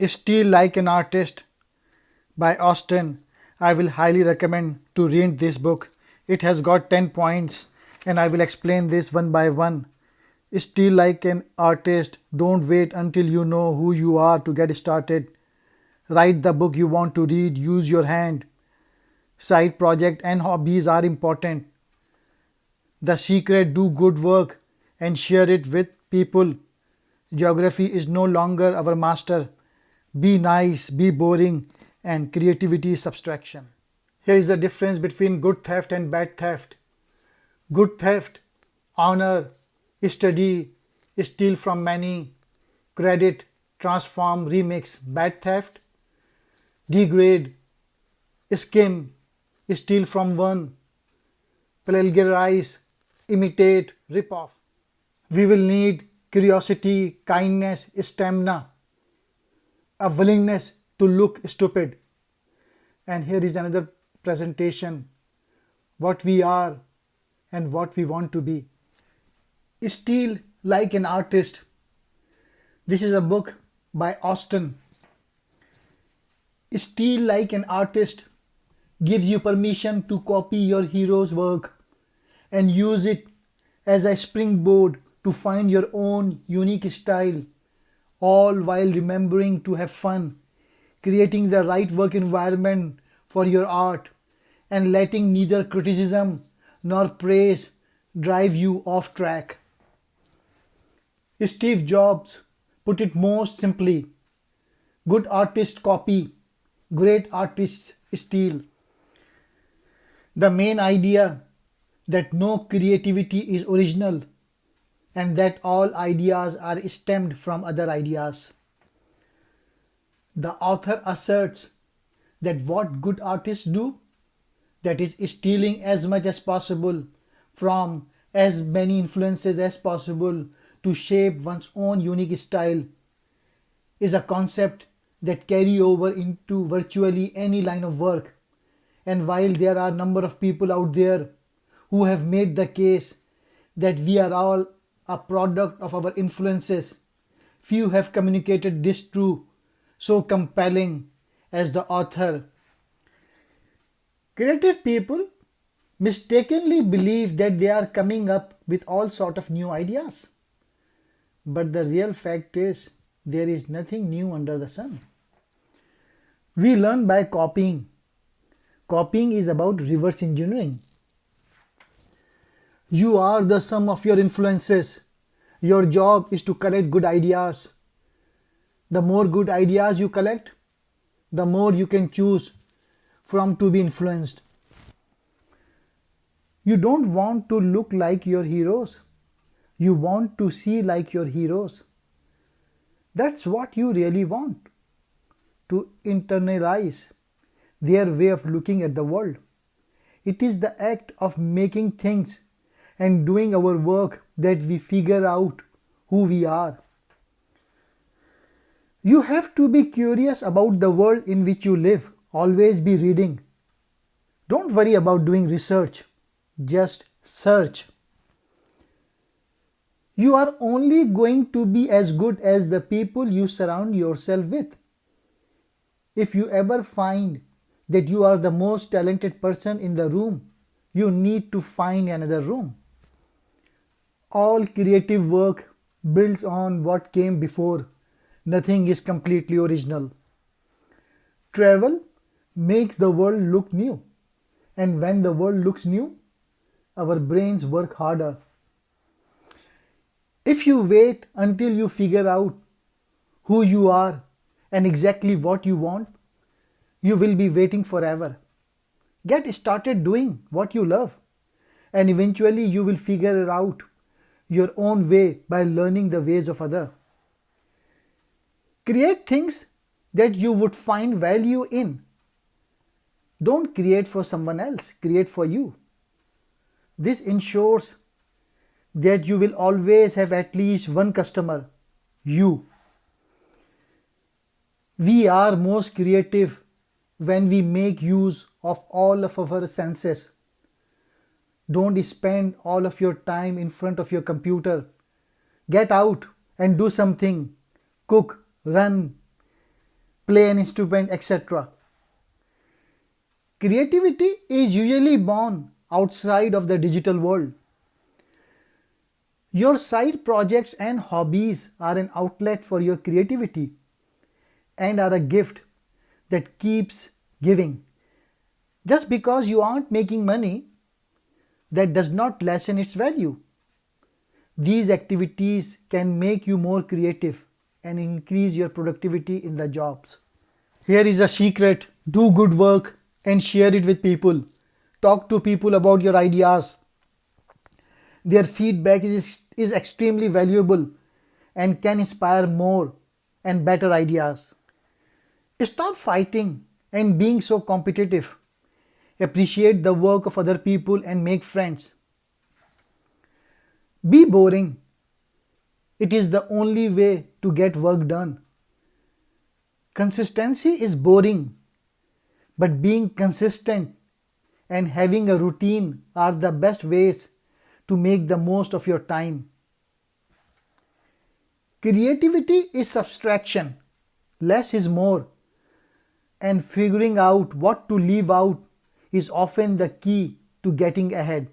Still Like an Artist by Austin. I will highly recommend to read this book. It has got 10 points and I will explain this one by one. Still like an artist, don't wait until you know who you are to get started. Write the book you want to read, use your hand. Side project and hobbies are important. The secret: do good work and share it with people. Geography is no longer our master. Be nice, be boring, and creativity is abstraction. Here is the difference between good theft and bad theft. Good theft: honor, study, steal from many, credit, transform, remix. Bad theft: degrade, skim, steal from one, plagiarize, imitate, rip off. We will need curiosity, kindness, stamina, a willingness to look stupid. And here is another presentation: what we are and what we want to be. Still Like an Artist. This is a book by Austin. Still Like an Artist gives you permission to copy your hero's work and use it as a springboard to find your own unique style, all while remembering to have fun, creating the right work environment for your art, and letting neither criticism nor praise drive you off track. Steve Jobs put it most simply: good artists copy, great artists steal. The main idea that no creativity is original and that all ideas are stemmed from other ideas. The author asserts that what good artists do, that is stealing as much as possible from as many influences as possible to shape one's own unique style, is a concept that carry over into virtually any line of work. And while there are a number of people out there who have made the case that we are all a product of our influences, few have communicated this truth so compelling as the author. Creative people mistakenly believe that they are coming up with all sort of new ideas. But the real fact is there is nothing new under the sun. We learn by copying. Copying is about reverse engineering. You are the sum of your influences. Your job is to collect good ideas. The more good ideas you collect, the more you can choose from to be influenced. You don't want to look like your heroes. You want to see like your heroes. That's what you really want. To internalize their way of looking at the world. It is the act of making things and doing our work that we figure out who we are. You have to be curious about the world in which you live. Always be reading. Don't worry about doing research. Just search. You are only going to be as good as the people you surround yourself with. If you ever find that you are the most talented person in the room, you need to find another room. All creative work builds on what came before. Nothing is completely original. Travel makes the world look new. And when the world looks new, our brains work harder. If you wait until you figure out who you are and exactly what you want, you will be waiting forever. Get started doing what you love, and eventually you will figure out your own way by learning the ways of others. Create things that you would find value in. Don't create for someone else, create for you. This ensures that you will always have at least one customer: you. We are most creative when we make use of all of our senses. Don't spend all of your time in front of your computer. Get out and do something. Cook, run, play an instrument, etc. Creativity is usually born outside of the digital world. Your side projects and hobbies are an outlet for your creativity and are a gift that keeps giving. Just because you aren't making money, that does not lessen its value. These activities can make you more creative and increase your productivity in the jobs. Here is a secret: do good work and share it with people. Talk to people about your ideas. Their feedback is extremely valuable and can inspire more and better ideas. Stop fighting and being so competitive. Appreciate the work of other people and make friends. Be boring. It is the only way to get work done. Consistency is boring, but being consistent and having a routine are the best ways to make the most of your time. Creativity is subtraction. Less is more. And figuring out what to leave out is often the key to getting ahead.